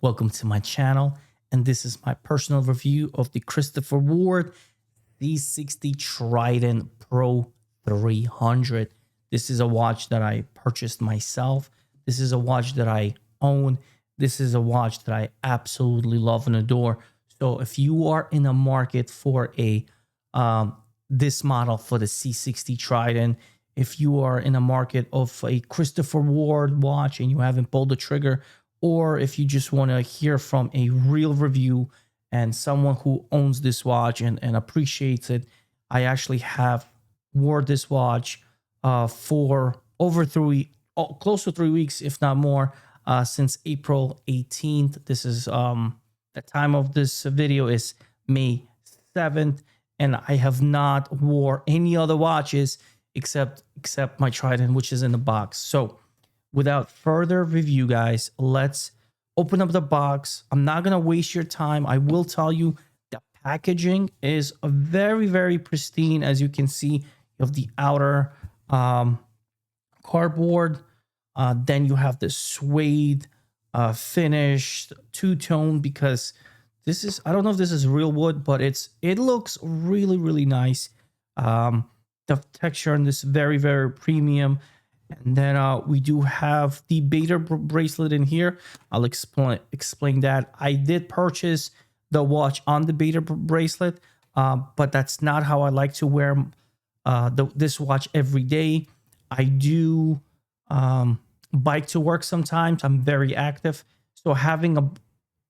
Welcome to my channel, and this is my personal review of the Christopher Ward C60 Trident Pro 300. This is a watch that I purchased myself. This is a watch that I own. This is a watch that I absolutely love and adore. So if you are in the market for a this model for the C60 Trident, if you are in a market of a Christopher Ward watch and you haven't pulled the trigger, or if you just want to hear from a real review and someone who owns this watch and appreciates it, I actually have wore this watch for over close to 3 weeks, if not more, since April 18th. This is the time of this video is May 7th, and I have not wore any other watches except my Trident, which is in the box. So without further review, guys, let's open up the box. I'm not gonna waste your time. I will tell you the packaging is a very, very pristine. As you can see, of the outer cardboard, then you have the suede finished two-tone, because this is, I don't know if this is real wood, but it looks really, really nice. The texture on this very, very premium. And then we do have the beta bracelet in here. I'll explain that. I did purchase the watch on the beta bracelet, but that's not how I like to wear this watch every day. I do bike to work sometimes. I'm very active. So having a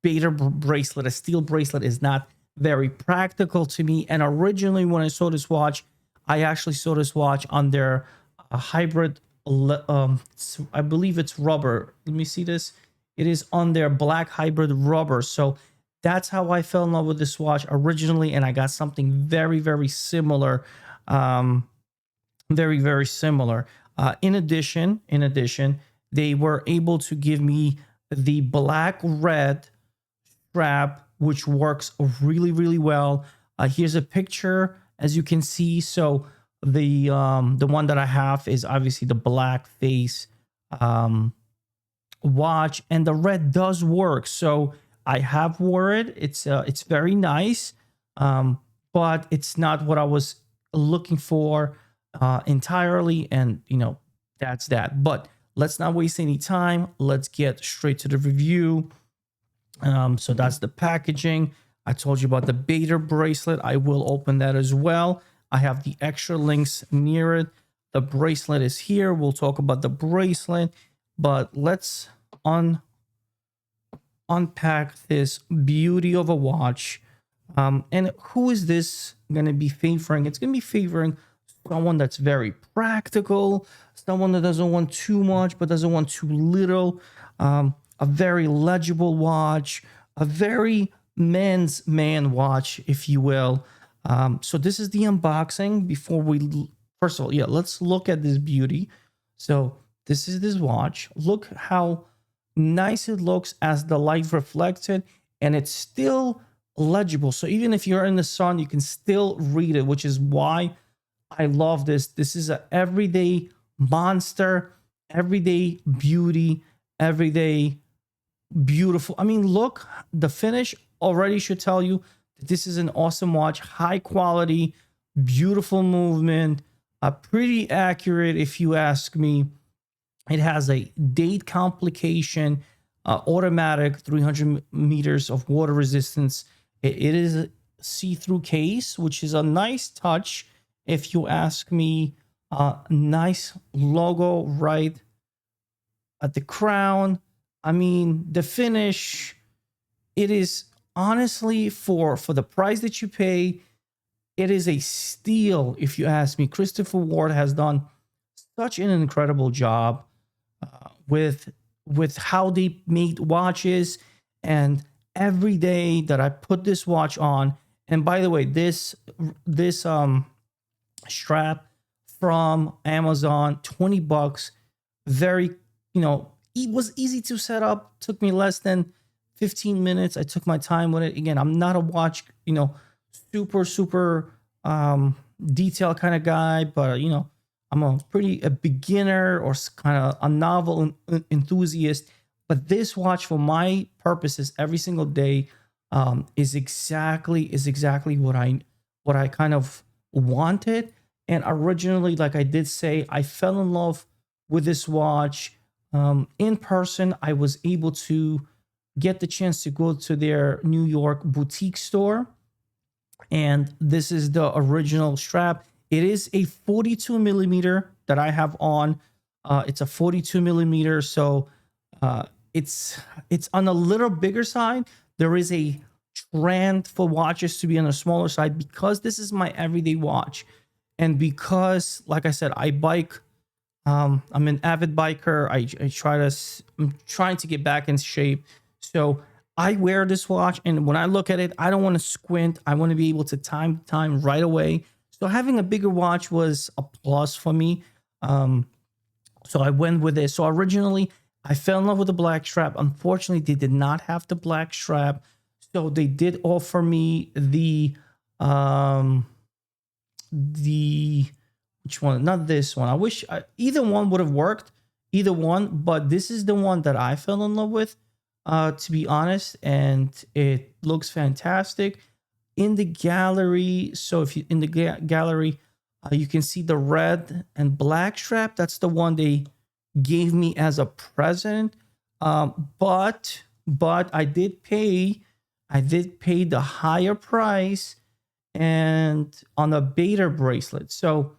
beta bracelet, a steel bracelet, is not very practical to me. And originally when I saw this watch, I actually saw this watch on their hybrid, I believe it's rubber. Let me see this. It is on their black hybrid rubber. So that's how I fell in love with this watch originally, and I got something very, very similar. Very, very similar. In addition, they were able to give me the black red strap, which works really, really well. Here's a picture, as you can see. So the one that I have is obviously the black face watch, and the red does work. So I have wore it. It's very nice, but it's not what I was looking for entirely, and that's that. But let's not waste any time. Let's get straight to the review. So that's the packaging. I told you about the beta bracelet. I will open that as well. I have the extra links near it. The bracelet is here. We'll talk about the bracelet, but let's unpack this beauty of a watch. And who is this going to be favoring? It's going to be favoring someone that's very practical, someone that doesn't want too much but doesn't want too little, a very legible watch, a very man's man watch, if you will. So this is the unboxing. Before we, first of all, let's look at this beauty. So this is this watch. Look how nice it looks as the light reflects it, and it's still legible. So even if you're in the sun, you can still read it, which is why I love this. This is an everyday monster, everyday beauty, everyday beautiful. I mean, look, the finish already should tell you that this is an awesome watch. High quality, beautiful movement, pretty accurate if you ask me. It has a date complication, automatic 300 meters of water resistance. It is a see-through case, which is a nice touch if you ask me. Nice logo right at the crown. I mean, the finish, it is honestly, for the price that you pay, it is a steal if you ask me. Christopher Ward has done such an incredible job with how they made watches. And every day that I put this watch on, and by the way, this strap from Amazon, 20 bucks, very, it was easy to set up, took me less than 15 minutes. I took my time with it. Again, I'm not a watch, super detail kind of guy, but I'm a beginner or kind of a novel enthusiast. But this watch, for my purposes, every single day, is exactly what I kind of wanted. And originally, like I did say, I fell in love with this watch in person. I was able to get the chance to go to their New York boutique store, and this is the original strap. It is a 42 millimeter that I have on. It's a 42 millimeter, so uh, it's on a little bigger side. There is a trend for watches to be on a smaller side because this is my everyday watch, and because, like I said, I bike. I'm an avid biker. I'm trying to get back in shape. So I wear this watch, and when I look at it, I don't want to squint. I want to be able to time right away. So having a bigger watch was a plus for me. So I went with it. So originally, I fell in love with the black strap. Unfortunately, they did not have the black strap. So they did offer me the which one? Not this one. I wish either one would have worked, either one, but this is the one that I fell in love with, to be honest, and it looks fantastic in the gallery. So if you in the gallery, you can see the red and black strap. That's the one they gave me as a present. But I did pay the higher price and on a beta bracelet. So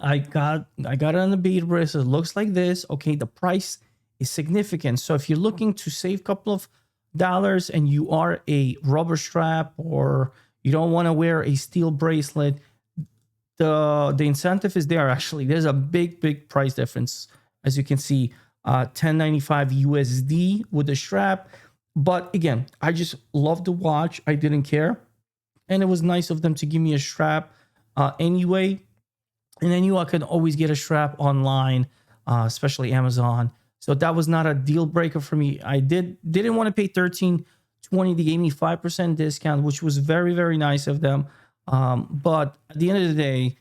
I got it on the beta bracelet. It looks like this. Okay, the price is significant. So if you're looking to save a couple of dollars and you are a rubber strap or you don't want to wear a steel bracelet, the incentive is there. Actually, there's a big price difference, as you can see. 1095 USD with the strap. But again, I just love the watch. I didn't care, and it was nice of them to give me a strap anyway. And I knew I could always get a strap online, especially Amazon. So that was not a deal breaker for me. I didn't want to pay $13.20. They gave me 5% discount, which was very nice of them. But at the end of the day,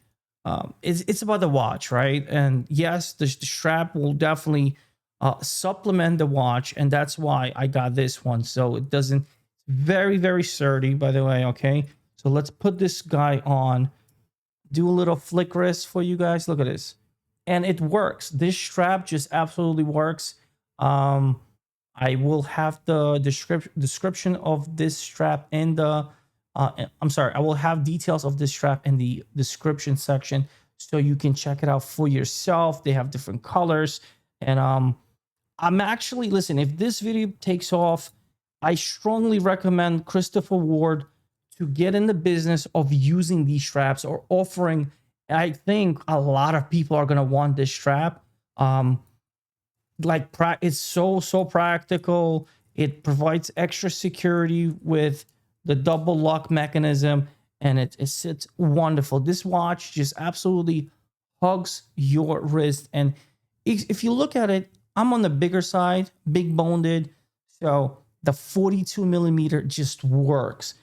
it's about the watch, right? And yes, the strap will definitely supplement the watch, and that's why I got this one. So it doesn't, very sturdy, by the way. Okay, so let's put this guy on. Do a little flick wrist for you guys. Look at this, and it works. This strap just absolutely works. I will have the description of this strap in the I'm sorry, I will have details of this strap in the description section so you can check it out for yourself. They have different colors, and I'm actually, listen, if this video takes off, I strongly recommend Christopher Ward to get in the business of using these straps or offering. I think a lot of people are going to want this strap. It's so practical. It provides extra security with the double lock mechanism, and it sits wonderful. This watch just absolutely hugs your wrist. And if you look at it, I'm on the bigger side, big boned, so the 42 millimeter just works.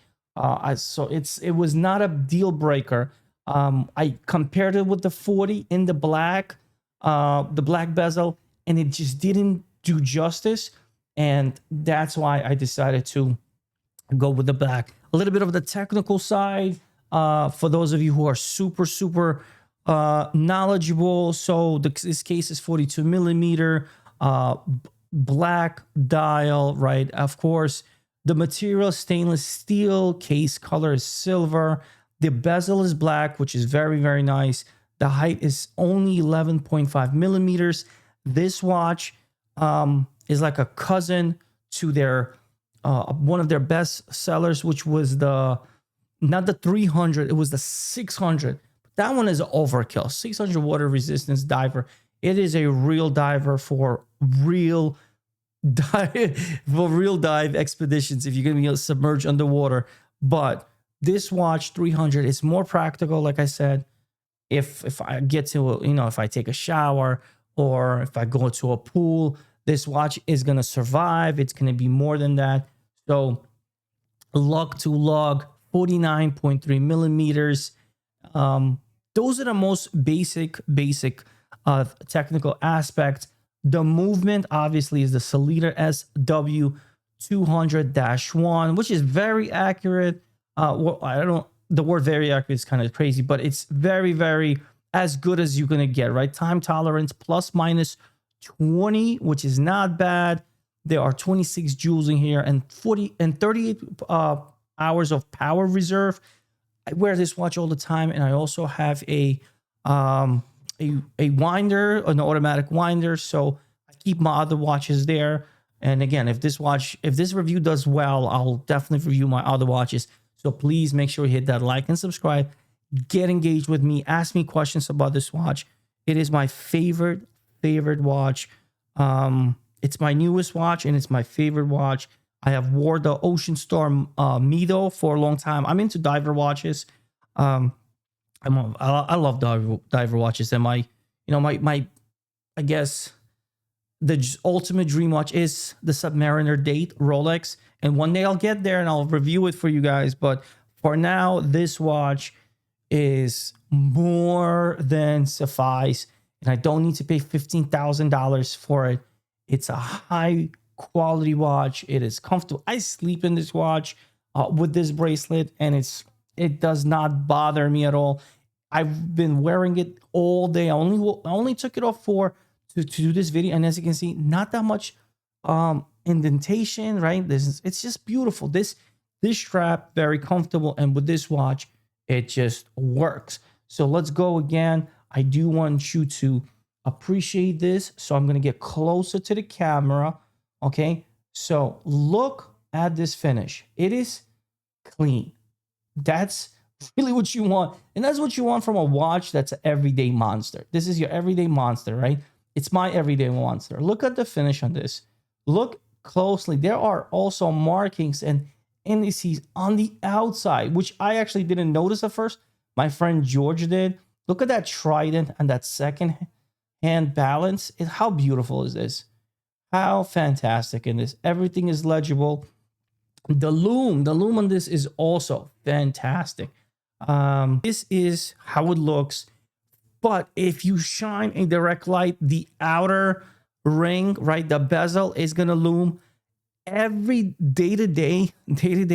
So it was not a deal breaker. I compared it with the 40 in the black bezel, and it just didn't do justice. And that's why I decided to go with the black. A little bit of the technical side, for those of you who are super knowledgeable. So this case is 42 millimeter, black dial, right? Of course, the material stainless steel, case color is silver. The bezel is black, which is very nice. The height is only 11.5 millimeters. This watch is like a cousin to their one of their best sellers, which was not the 300, it was the 600. That one is overkill. 600 water resistance diver. It is a real diver for real dive expeditions if you're going to be submerged underwater. But this watch 300 is more practical. Like I said, if I get to, if I take a shower or if I go to a pool, this watch is going to survive. It's going to be more than that. So lug to lug, 49.3 millimeters. Those are the most basic technical aspects. The movement obviously is the Sellita SW200-1, which is very accurate. Well, I don't, the word very accurate is kind of crazy, but it's very, very as good as you're gonna get, right? Time tolerance plus minus 20, which is not bad. There are 26 joules in here and 38 hours of power reserve. I wear this watch all the time, and I also have a winder, an automatic winder, so I keep my other watches there. And again, if this review does well, I'll definitely review my other watches. So please make sure you hit that like and subscribe. Get engaged with me. Ask me questions about this watch. It is my favorite watch. It's my newest watch, and it's my favorite watch. I have wore the Ocean Storm Mido for a long time. I'm into diver watches. I love diver watches, and my I guess the ultimate dream watch is the Submariner Date Rolex, and one day I'll get there and I'll review it for you guys. But for now, this watch is more than suffice, and I don't need to pay $15,000 for it. It's a high quality watch. It is comfortable. I sleep in this watch with this bracelet, and it does not bother me at all. I've been wearing it all day. I only took it off to do this video, and as you can see, not that much indentation, right? It's just beautiful. This strap, very comfortable, and with this watch, it just works. So let's go again. I do want you to appreciate this, so I'm gonna get closer to the camera. Okay, so look at this finish. It is clean. That's really what you want, and that's what you want from a watch that's an everyday monster. This is your everyday monster, right? It's my everyday monster. Look at the finish on this. Look closely. There are also markings and indices on the outside, which I actually didn't notice at first. My friend George did. Look at that trident and that second hand balance. How beautiful is this? How fantastic in this. Everything is legible. The loom on this is also fantastic. This is how it looks. But if you shine a direct light, the outer ring, right, the bezel is gonna loom. Every day to day,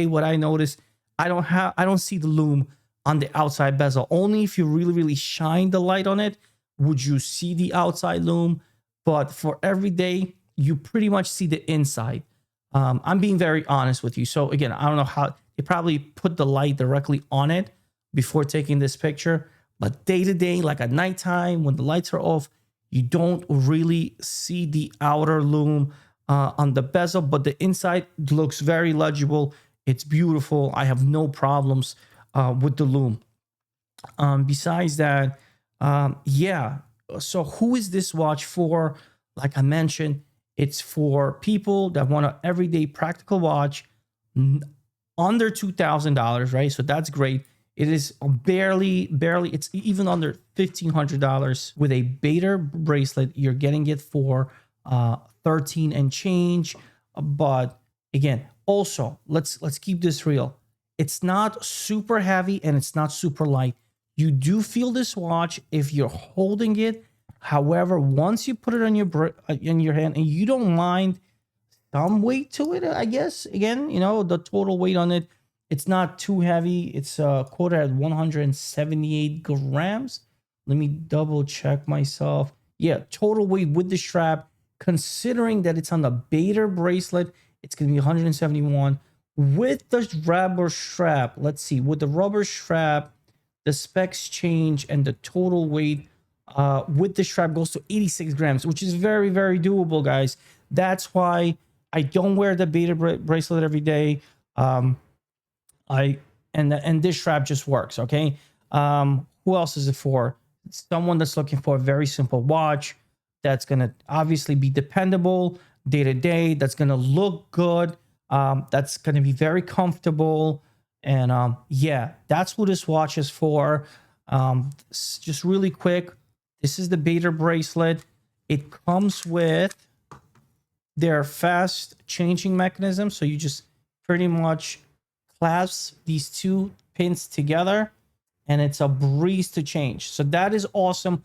what I notice, I don't see the loom on the outside bezel. Only if you really shine the light on it would you see the outside loom. But for every day, you pretty much see the inside. I'm being very honest with you. So again, I don't know how they probably put the light directly on it before taking this picture. But day to day, like at nighttime, when the lights are off, you don't really see the outer loom on the bezel, but the inside looks very legible. It's beautiful. I have no problems with the loom. Besides that, yeah. So who is this watch for? Like I mentioned, it's for people that want an everyday practical watch under $2,000, right? So that's great. It is barely, it's even under $1,500 with a Beta bracelet. You're getting it for 13 and change. But again, also, let's keep this real. It's not super heavy and it's not super light. You do feel this watch if you're holding it. However, once you put it on your hand and you don't mind some weight to it, I guess, again, you know, the total weight on it, it's not too heavy. It's quoted at 178 grams. Let me double check myself. Yeah, total weight with the strap, considering that it's on the Beta bracelet, it's going to be 171. With the rubber strap, let's see, with the rubber strap, the specs change and the total weight with the strap goes to 86 grams, which is very, very doable, guys. That's why I don't wear the Beta bracelet every day. And this strap just works, okay? Who else is it for? Someone that's looking for a very simple watch that's going to obviously be dependable day to day, that's going to look good, that's going to be very comfortable. And yeah, that's what this watch is for. Just really quick, this is the Beta bracelet. It comes with their fast changing mechanism. So you just pretty much clasp these two pins together and it's a breeze to change. So that is awesome.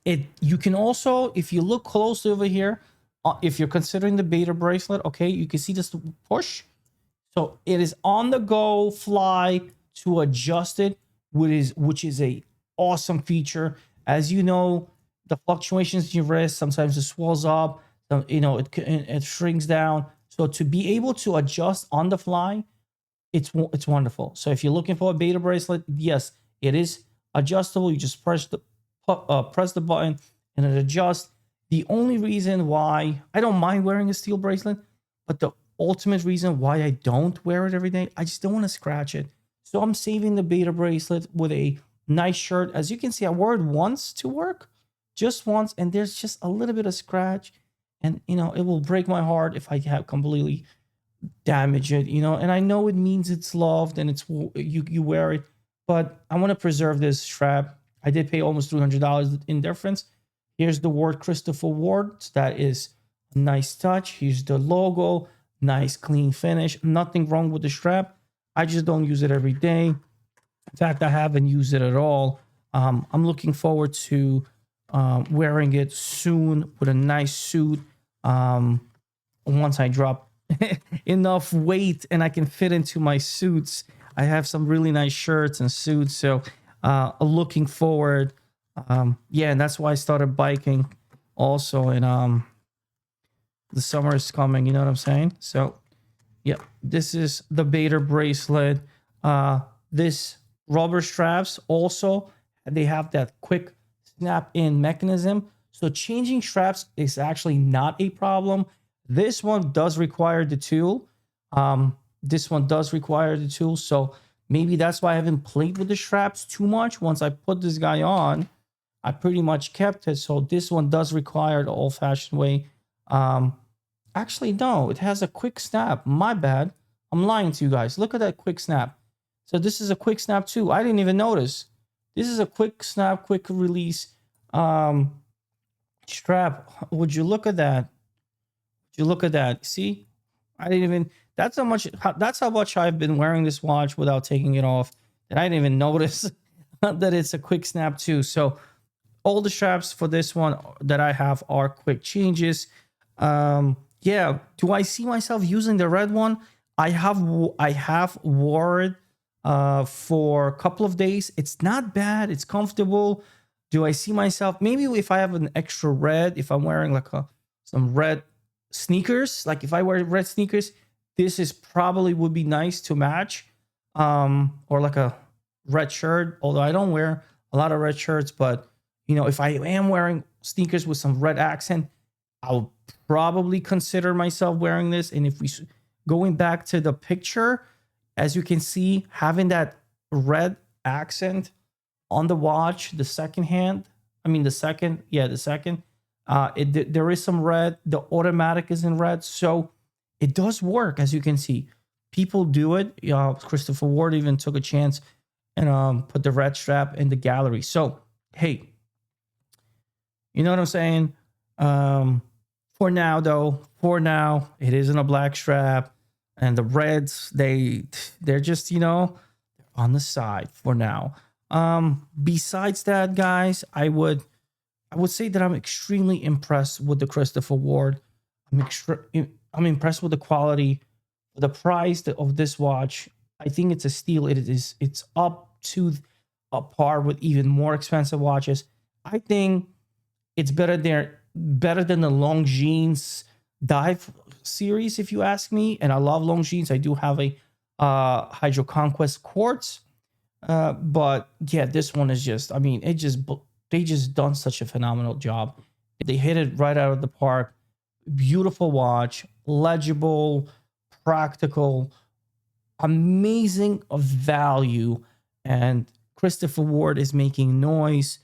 You can also, if you look closely over here, if you're considering the beta bracelet, okay, you can see this push. So it is on the go fly to adjust it, which is a awesome feature. As you know, the fluctuations in your wrist, sometimes it swells up, you know, it shrinks down. So to be able to adjust on the fly, it's wonderful. So if you're looking for a beta bracelet, yes, it is adjustable. You just press the button and it adjusts. The only reason why I don't mind wearing a steel bracelet, but the ultimate reason why I don't wear it every day, I just don't want to scratch it. So I'm saving the beta bracelet with a nice shirt. As you can see, I wore it once to work, just once, and there's just a little bit of scratch, and you know, it will break my heart if I have completely damage it, you know. And I know it means it's loved and it's you wear it, but I want to preserve this strap. I did pay almost $300 in difference. Here's the word Christopher Ward. That is a nice touch. Here's the logo. Nice clean finish. Nothing wrong with the strap. I just don't use it every day. In fact, I haven't used it at all. I'm looking forward to wearing it soon with a nice suit. Once I drop enough weight and I can fit into my suits, I have some really nice shirts and suits. So looking forward. Yeah, and that's why I started biking also. And the summer is coming, you know what I'm saying? So yeah, this is the beta bracelet. This rubber straps also, they have that quick snap in mechanism. So changing straps is actually not a problem. This one does require the tool. This one does require the tool. So maybe that's why I haven't played with the straps too much. Once I put this guy on, I pretty much kept it. So this one does require the old-fashioned way. Actually, no, it has a quick snap. My bad. I'm lying to you guys. Look at that quick snap. So this is a quick snap too. I didn't even notice. This is a quick snap, quick release strap. Would you look at that? Would you look at that? See? I didn't even, that's how much I've been wearing this watch without taking it off. And I didn't even notice that it's a quick snap too. So all the straps for this one that I have are quick changes. Yeah, do I see myself using the red one? I have wore it for a couple of days. It's not bad. It's comfortable. Do I see myself? Maybe if I have an extra red, if I'm wearing like some red sneakers, like if I wear red sneakers, this is probably would be nice to match. Or like a red shirt, although I don't wear a lot of red shirts, but you know, if I am wearing sneakers with some red accent, I'll probably consider myself wearing this. And if we going back to the picture, as you can see, having that red accent on the watch, the second, there is some red. The automatic is in red, so it does work. As you can see, people do it. Christopher Ward even took a chance and put the red strap in the gallery. So hey, you know what I'm saying? For now, though, it isn't a black strap, and the reds, they're just, you know, on the side for now. Besides that, guys, I would say that I'm extremely impressed with the Christopher Ward. I'm impressed with the quality, the price of this watch. I think it's a steal. It's up to a par with even more expensive watches. I think it's better than the Longines Dive series, if you ask me. And I love Longines. I do have a Hydro Conquest Quartz. But yeah, this one is just, I mean, they just done such a phenomenal job. They hit it right out of the park. Beautiful watch, legible, practical, amazing of value. And Christopher Ward is making noise.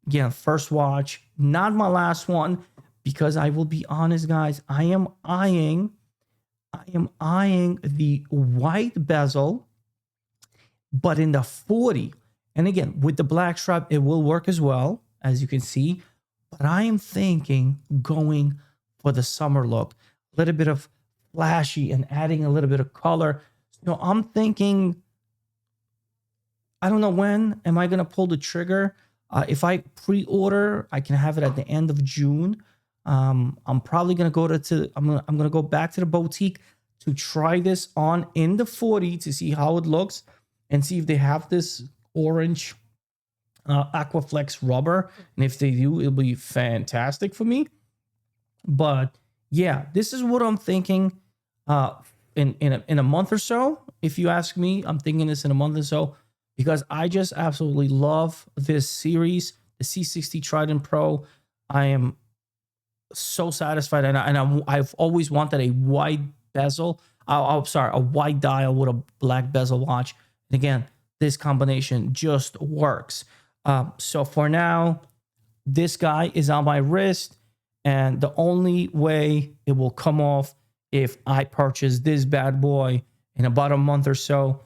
Yeah, first watch, not my last one, because I will be honest, guys, I am eyeing the white bezel, but in the 40. And again, with the black strap, it will work as well, as you can see. But I am thinking going for the summer look, a little bit of flashy and adding a little bit of color. So I'm thinking, I don't know when am I going to pull the trigger. If I pre-order, I can have it at the end of June. I'm probably gonna go I'm gonna go back to the boutique to try this on in the 40 to see how it looks and see if they have this orange Aquaflex rubber. And if they do, it'll be fantastic for me. But yeah, this is what I'm thinking in a month or so. If you ask me, I'm thinking this in a month or so because I just absolutely love this series, the C60 Trident Pro. I am so satisfied, and I've always wanted a wide bezel. I'm sorry, a wide dial with a black bezel watch. And again, this combination just works. So for now, this guy is on my wrist, and the only way it will come off if I purchase this bad boy in about a month or so.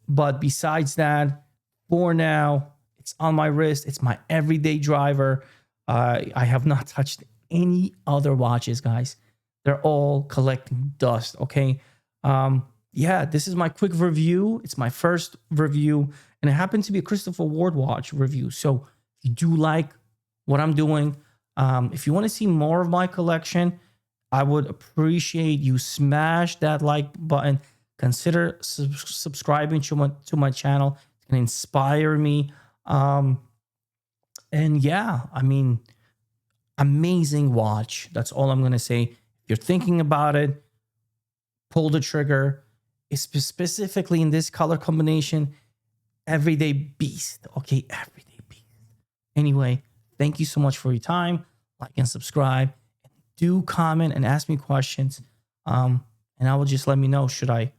But besides that, for now, it's on my wrist. It's my everyday driver. I have not touched any other watches, guys. They're all collecting dust, okay? Yeah, this is my quick review. It's my first review, and it happened to be a Christopher Ward watch review. So if you do like what I'm doing, if you want to see more of my collection, I would appreciate you smash that like button. Consider subscribing to my channel. It's going to inspire me. And yeah, I mean, amazing watch. That's all I'm going to say. If you're thinking about it, pull the trigger. It's specifically in this color combination, everyday beast. Okay, everyday beast. Anyway, thank you so much for your time. Like and subscribe. Do comment and ask me questions. And I will just let me know, should I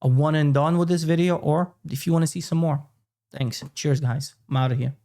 a one and done with this video, or if you want to see some more. Thanks. Cheers, guys. I'm out of here.